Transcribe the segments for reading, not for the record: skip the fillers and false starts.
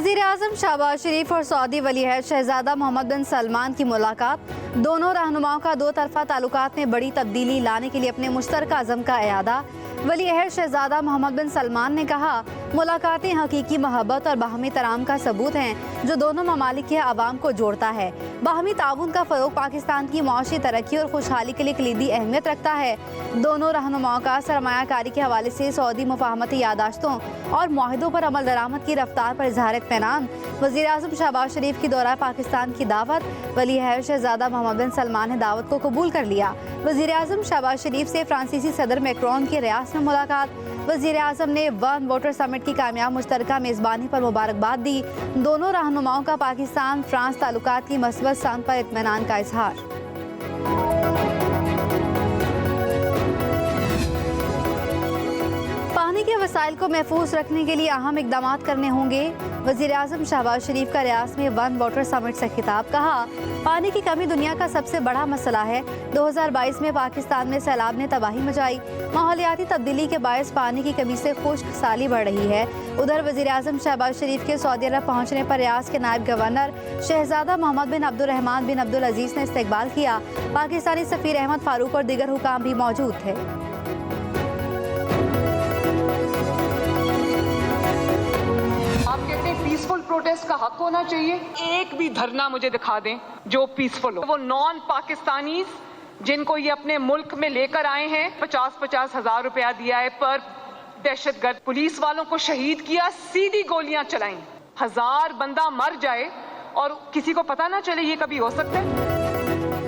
वज़ीर-ए-आज़म शहबाज शरीफ और सऊदी वली-अहद शहजादा मोहम्मद बिन सलमान की मुलाकात। दोनों रहनुमाओं का दो तरफा ताल्लुकात में बड़ी तब्दीली लाने के लिए अपने मुश्तरका अज़म का इरादा। वली-अहद शहजादा मोहम्मद बिन सलमान ने कहा, मुलाकातें हकीकी मोहब्बत और बाहमी तराम का सबूत हैं जो दोनों ममालिक के अवाम को जोड़ता है। बाहमी ताउन का फ़रोग पाकिस्तान की मौशी तरक्की और खुशहाली के लिए कलीदी अहमियत रखता है। दोनों रहनुमाओं का सरमायाकारी के हवाले से सऊदी मुफाहमती यादाश्तों और मुआहिदों पर अमल दरामद की रफ्तार पर इज़हार इत्मीनान। वज़ीर-ए-आज़म शहबाज शरीफ की दौरा पाकिस्तान की दावत। वली-अहद शहजादा मोहम्मद बिन सलमान ने दावत को कबूल कर लिया। वज़ीर-ए-आज़म शहबाज शरीफ से फ्रांसीसी सदर मैक्रोन की रियासत में मुलाकात। वज़ीर-ए-आज़म ने वन वोटर समिट की कामयाब मुश्तरका मेज़बानी पर मुबारकबाद दी। दोनों रहनुमाओं का पाकिस्तान फ्रांस ताल्लुकात की मस्बत सान पर इत्मीनान का इज़हार। पानी के वसाइल को महफूज रखने के लिए अहम इकदाम करने होंगे। वज़ीर-ए-आज़म शहबाज शरीफ का रियासत में वन वाटर समिट से खिताब। कहा, पानी की कमी दुनिया का सबसे बड़ा मसला है। 2022 में पाकिस्तान में सैलाब ने तबाही मचाई। माहौलियाती तब्दीली के बायस पानी की कमी से खुश्क साली बढ़ रही है। उधर वज़ीर-ए-आज़म शहबाज शरीफ के सऊदी अरब पहुँचने पर रियासत के नायब गवर्नर शहजादा मोहम्मद बिन अब्दुर्रहमान बिन अब्दुल अजीज़ ने इस्तकबाल किया। पाकिस्तानी सफ़ीर अहमद फारूक और दीगर हुकाम भी मौजूद थे। पीसफुल प्रोटेस्ट का हक होना चाहिए। एक भी धरना मुझे दिखा दें जो पीसफुल हो। वो नॉन पाकिस्तानी जिनको ये अपने मुल्क में लेकर आए हैं, 50-50 हज़ार रुपया दिया है पर दहशतगर्द पुलिस वालों को शहीद किया, सीधी गोलियां चलाई, 1000 बंदा मर जाए और किसी को पता ना चले, ये कभी हो सकता है?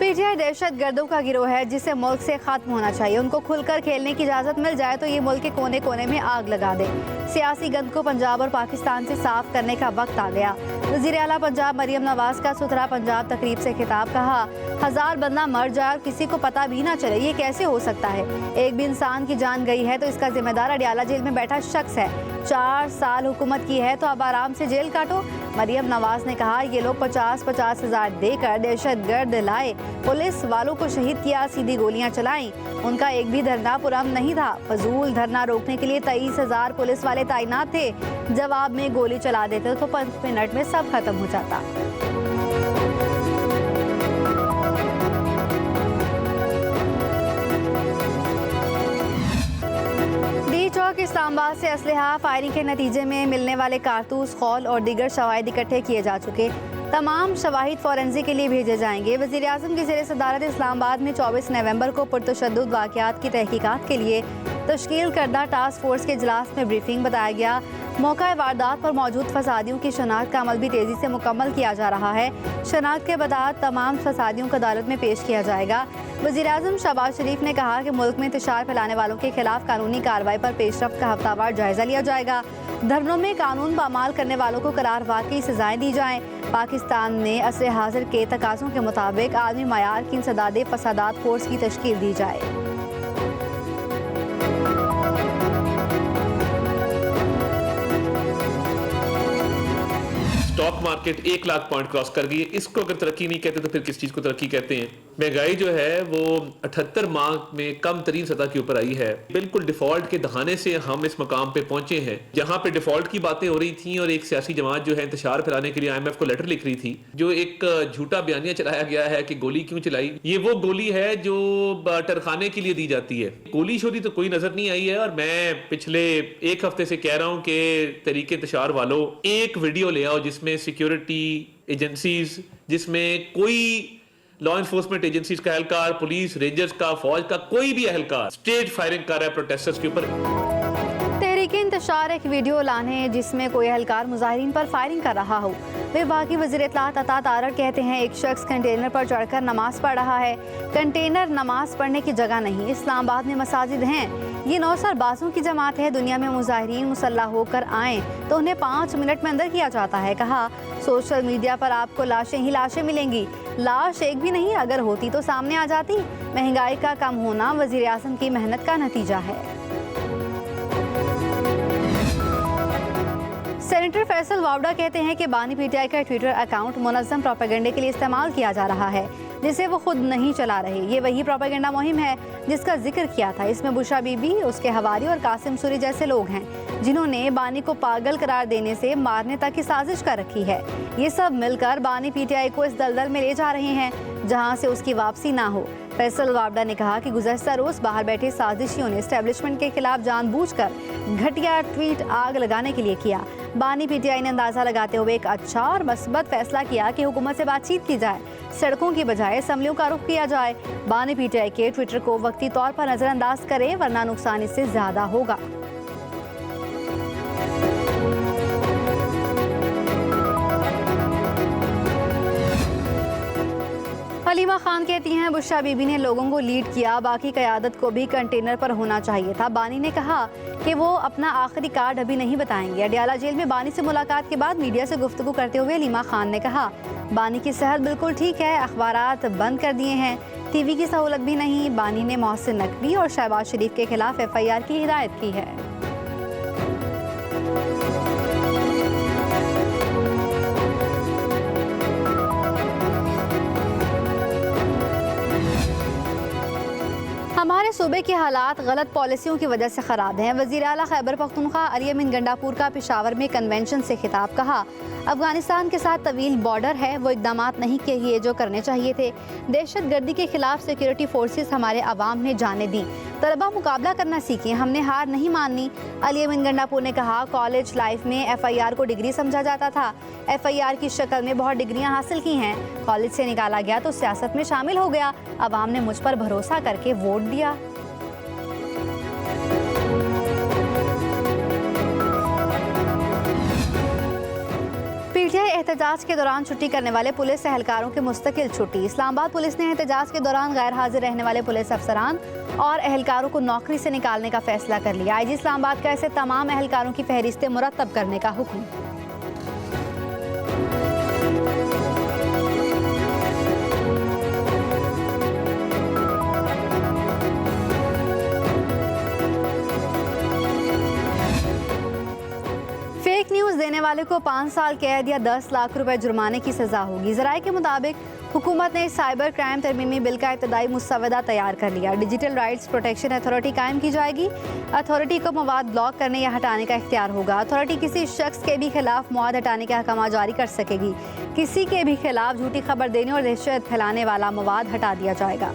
पीटीआई दहशत गर्दों का गिरोह है जिसे मुल्क से खत्म होना चाहिए। उनको खुलकर खेलने की इजाज़त मिल जाए तो ये मुल्क के कोने कोने में आग लगा दे। सियासी गंद को पंजाब और पाकिस्तान से साफ करने का वक्त आ गया। वज़ीर आला पंजाब मरियम नवाज का सुथरा पंजाब तकरीब से खिताब। कहा, 1000 बंदा मर जाए और किसी को पता भी ना चले, ये कैसे हो सकता है? एक भी इंसान की जान गई है तो इसका जिम्मेदार अडियाला जेल में बैठा शख्स है। 4 साल हुकूमत की है तो अब आराम से जेल काटो। मरियम नवाज ने कहा, ये लोग 50-50 हज़ार देकर दहशत गर्द लाए, पुलिस वालों को शहीद किया, सीधी गोलियां चलाई। उनका एक भी धरना पुरअमन नहीं था। फजूल धरना रोकने के लिए 23,000 पुलिस वाले तैनात थे। जवाब में गोली चला देते तो 5 मिनट में सब खत्म हो जाता। चौक इस्लामाबाद से असलहा फायरिंग के नतीजे में मिलने वाले कारतूस, खौल और दीगर शवाहिद इकट्ठे किए जा चुके। तमाम शवाहिद फॉरेंसिक के लिए भेजे जाएंगे। वज़ीर-ए-आज़म की ज़ेर सदारत इस्लामाबाद में 24 नवंबर को पुरतशद्दुद वाक़यात की तहकीकात के लिए तश्कील करदा टास्क फोर्स के इजलास में ब्रीफिंग बताया गया। मौका वारदात पर मौजूद फसादियों की शनाख्त का अमल भी तेज़ी से मुकम्मल किया जा रहा है। शनाख्त के बाद तमाम फसादियों को अदालत में पेश किया जाएगा। वज़ीर-ए-आज़म शहबाज शरीफ ने कहा कि मुल्क में इंतशार फैलाने वालों के खिलाफ कानूनी कार्रवाई पर पेशरफ्त का हफ्तावार जायजा लिया जाएगा। धरनों में कानून पामाल करने वालों को करार वाकई सजाएं दी जाएं। पाकिस्तान में असर हाजिर के तकाज़ों के मुताबिक आलमी मयार की इंसदादे फसादात फोर्स की तश्कील दी जाए। Stock market 1 lakh point cross कर गई है। इसको अगर तरक्की नहीं कहते तो फिर किस चीज को तरक्की कहते हैं? महंगाई जो है वो 78 माह में कम तरीन सतह के ऊपर आई है। बिल्कुल डिफॉल्ट के दहाने से हम इस मकाम पे पहुंचे हैं जहां पे डिफॉल्ट की बातें हो रही थी और एक सियासी जमात जो है इंतशार फैलाने के लिए IMF को लेटर लिख रही थी। जो एक झूठा बयानिया चलाया गया है कि गोली क्यों चलाई, ये वो गोली है जो टरखाने के लिए दी जाती है। गोली शोरी तो कोई नजर नहीं आई है। और मैं पिछले 1 हफ्ते से कह रहा हूं कि तरीके इंतशार वालों, एक वीडियो ले आओ जिसमें सिक्योरिटी एजेंसीज, जिसमें कोई लॉ एनफोर्समेंट एजेंसीज का एहलकार, पुलिस, रेंजर्स का, फौज का कोई भी एहलकार स्टेट फायरिंग कर रहा है प्रोटेस्टर्स के ऊपर। तहरीक इंतशार एक वीडियो लाने जिसमें कोई एहलकार मुजाहिरीन पर फायरिंग कर रहा हो। विभागी वज़ीर इत्तलात अता तारड़ कहते हैं, एक शख्स कंटेनर पर चढ़कर नमाज पढ़ रहा है। कंटेनर नमाज पढ़ने की जगह नहीं, इस्लामाबाद में मसाजिद हैं। ये 9 सरबाजों की जमात है। दुनिया में मुजाहिरीन मुसल्लह होकर आएँ तो उन्हें 5 मिनट में अंदर किया जाता है। कहा, सोशल मीडिया पर आपको लाशें ही लाशें मिलेंगी। लाश एक भी नहीं, अगर होती तो सामने आ जाती। महंगाई का कम होना वज़ीर-ए-आज़म की मेहनत का नतीजा है। सेनेटर फैसल वावड़ा कहते हैं कि बानी पीटीआई का ट्विटर अकाउंट मुनज़्ज़म प्रोपेगेंडे के लिए इस्तेमाल किया जा रहा है। जिसे वो खुद नहीं चला रहे। ये वही प्रोपेगेंडा मुहिम है जिसका जिक्र किया था। इसमें बुशरा बीबी, उसके हवारी और कासिम सूरी जैसे लोग हैं जिन्होंने बानी को पागल करार देने से मारने तक की साजिश कर रखी है। ये सब मिलकर बानी पीटीआई को इस दलदल में ले जा रहे हैं जहां से उसकी वापसी ना हो। फैसल वाबडा ने कहा कि गुज़श्ता रोज बाहर बैठे साजिशियों ने एस्टेब्लिशमेंट के खिलाफ जानबूझकर घटिया ट्वीट आग लगाने के लिए किया। बानी पीटीआई ने अंदाजा लगाते हुए एक अच्छा और मस्बत फैसला किया कि हुकूमत से बातचीत की जाए, सड़कों की बजाय असम्बलियों का रुख किया जाए। बानी पीटीआई के ट्विटर को वक्ती तौर पर नजरअंदाज करे वरना नुकसान इससे ज्यादा होगा। हलीमा खान कहती हैं बुशरा बीबी ने लोगों को लीड किया, बाकी क़यादत को भी कंटेनर पर होना चाहिए था। बानी ने कहा कि वो अपना आखिरी कार्ड अभी नहीं बताएंगे। अडियाला जेल में बानी से मुलाकात के बाद मीडिया से गुफ्तगू करते हुए हलीमा खान ने कहा बानी की सेहत बिल्कुल ठीक है, अखबारात बंद कर दिए हैं, टीवी की सहूलत भी नहीं। बानी ने मोहसिन नकवी और शहबाज शरीफ के खिलाफ FIR की हिदायत की है। हमारे सूबे के हालात गलत पॉलिसियों की वजह से ख़राब हैं। वज़ीर आला खैबर पख्तूनख्वा अली अमीन गंडापुर का पेशावर में कन्वेंशन से खिताब। कहा अफगानिस्तान के साथ तवील बॉर्डर है, वो इकदामात नहीं किए जो करने चाहिए थे। दहशत गर्दी के खिलाफ सिक्योरिटी फोर्सेस हमारे अवाम ने जाने दी। तलबा मुकाबला करना सीखें, हमने हार नहीं माननी। अली अमीन गंडापुर ने कहा कॉलेज लाइफ में FIR को डिग्री समझा जाता था, FIR की शक्ल में बहुत डिग्रियां हासिल की हैं। कॉलेज से निकाला गया तो सियासत में शामिल हो गया। अवाम ने मुझ पर भरोसा करके वोट दिया। पीटीआई एहतजाज के दौरान छुट्टी करने वाले पुलिस एहलकारों की मुस्तकिल छुट्टी। इस्लामाबाद पुलिस ने एहतजाज के दौरान गैर हाजिर रहने वाले पुलिस अफसरान और एहलकारों को नौकरी से निकालने का फैसला कर लिया। IG इस्लामाबाद का ऐसे तमाम एहलकारों की फहरिस्तें मुरतब करने का हुक्म। फेक न्यूज़ देने वाले को 5 साल कैद या 10 लाख रुपए जुर्माने की सजा होगी। ज़राए के मुताबिक हुकूमत ने साइबर क्राइम तरमीमी बिल का इब्तदाई मुसवदा तैयार कर लिया। डिजिटल राइट्स प्रोटेक्शन अथॉरिटी कायम की जाएगी। अथॉरिटी को मवाद ब्लॉक करने या हटाने का इख्तियार होगा। अथॉरिटी किसी शख्स के भी खिलाफ मवाद हटाने के अहकाम जारी कर सकेगी। किसी के भी खिलाफ झूठी खबर देने और दहशत फैलाने वाला मवाद हटा दिया जाएगा।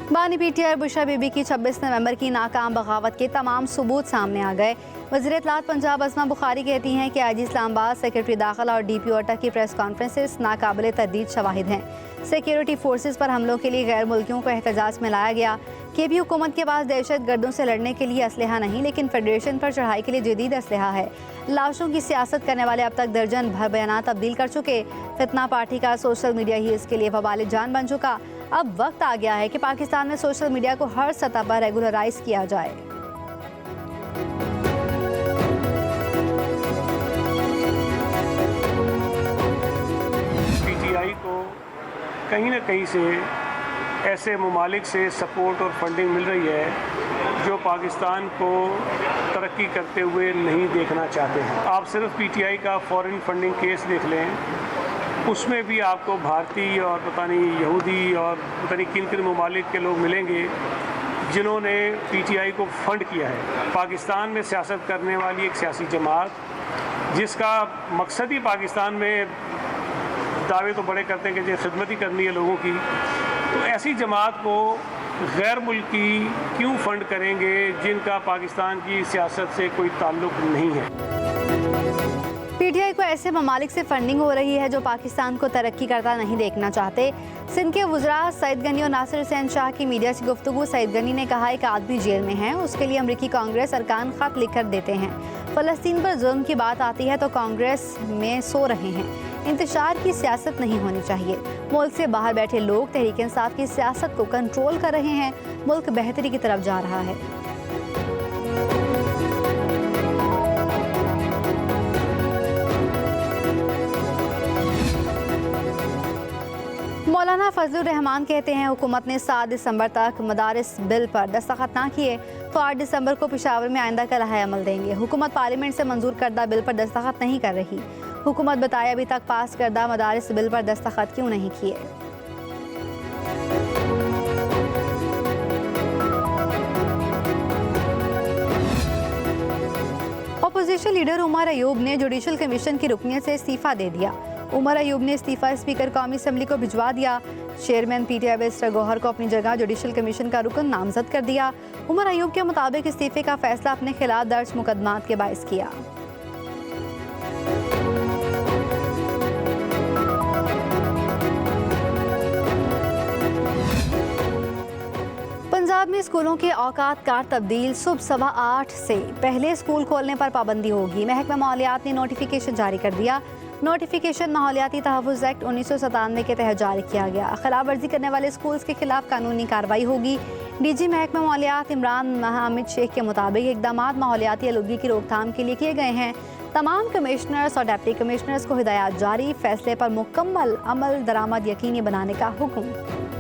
बानी पीटीआई और बुशरा बीबी की 26 नवंबर की नाकाम बगावत के तमाम सबूत सामने आ गए। वज़ीर इत्तलात पंजाब अस्मा बुखारी कहती हैं कि IG इस्लामाबाद, सेक्रेटरी दाखिला और DPO अटा की प्रेस कॉन्फ्रेंसेस नाकाबिले तरदीद शवाहिद हैं। सिक्योरिटी फोर्सेस पर हमलों के लिए गैर मुल्कियों को एहतजाज में लाया गया कि भी हुकूमत के पास दहशत गर्दों से लड़ने के लिए असलहा नहीं, लेकिन फेडरेशन पर चढ़ाई के लिए जदीद असलहा है। लाशों की सियासत करने वाले अब तक दर्जन भर बयान तब्दील कर चुके। फितना पार्टी का सोशल मीडिया ही इसके लिए वबाल जान बन चुका। अब वक्त आ गया है कि पाकिस्तान में सोशल मीडिया को हर सतह पर रेगुलराइज किया जाए। पीटीआई को कहीं ना कहीं से ऐसे ममालिक से सपोर्ट और फंडिंग मिल रही है जो पाकिस्तान को तरक्की करते हुए नहीं देखना चाहते हैं। आप सिर्फ पीटीआई का फॉरेन फंडिंग केस देख लें, उसमें भी आपको भारतीय और पता नहीं यहूदी और पता नहीं किन किन ममालिक के लोग मिलेंगे जिन्होंने पीटीआई को फंड किया है। पाकिस्तान में सियासत करने वाली एक सियासी जमात जिसका मकसद ही पाकिस्तान में दावे तो बड़े करते हैं कि जो खिदमत ही करनी है लोगों की, तो ऐसी जमात को गैर मुल्की क्यों फंड करेंगे जिनका पाकिस्तान की सियासत से कोई ताल्लुक नहीं है। पीटीआई को ऐसे ममालिक से फंडिंग हो रही है जो पाकिस्तान को तरक्की करता नहीं देखना चाहते। सिंध के वुज़रा सईद गनी और नासिर हुसैन शाह की मीडिया से गुफ्तगू। सईद गनी ने कहा एक आदमी जेल में है, उसके लिए अमरीकी कांग्रेस अरकान खत लिख कर देते हैं। फ़लस्तीन पर जुल्म की बात आती है तो कांग्रेस में सो रहे हैं। इंतशार की सियासत नहीं होनी चाहिए। मुल्क से बाहर बैठे लोग तहरीक इंसाफ की सियासत को कंट्रोल कर रहे हैं। मुल्क बेहतरी की तरफ जा रहा है। मौलाना फजलुर रहमान कहते हैं हुकूमत ने 7 दिसंबर तक मदारिस बिल पर दस्तखत ना किए को 8 दिसंबर को पेशावर में आइंदा का लहाए अमल देंगे। हुकूमत पार्लियामेंट से मंजूर करदा बिल पर दस्तखत नहीं कर रही। हुकूमत बताए अभी तक पास करदा मदारिस बिल पर दस्तखत क्यों नहीं किए। अपोजिशन लीडर उमर अयूब ने जुडिशल कमीशन की रुकनियत से इस्तीफा दे दिया। उमर अयूब ने इस्तीफा स्पीकर कौमी असम्बली को भिजवा दिया। चेयरमैन पीटीआई बैरिस्टर गौहर को अपनी जगह जुडिशल कमीशन का रुकन नामजद कर दिया। उमर अयूब के मुताबिक इस्तीफे का फैसला अपने खिलाफ दर्ज मुकदमात के बाइस किया। पंजाब में स्कूलों के औकात कार तब्दील। सुबह 8:15 से पहले स्कूल खोलने पर पाबंदी होगी। महकमा माहौलियात ने नोटिफिकेशन जारी कर दिया। नोटिफिकेशन माहौलियाती तहफ़्फ़ुज़ एक्ट 1997 के तहत जारी किया गया। खिलाफ वर्जी करने वाले स्कूल्स के खिलाफ कानूनी कार्रवाई होगी। डीजी महकमा माहौलियात इमरान हामिद शेख के मुताबिक इक़दाम माहौलियाती आलूदगी की रोकथाम के लिए किए गए हैं। तमाम कमिश्नर्स और डिप्टी कमिश्नर्स को हिदायत जारी। फैसले पर मुकम्मल अमल दरामद यकीनी बनाने का हुक्म।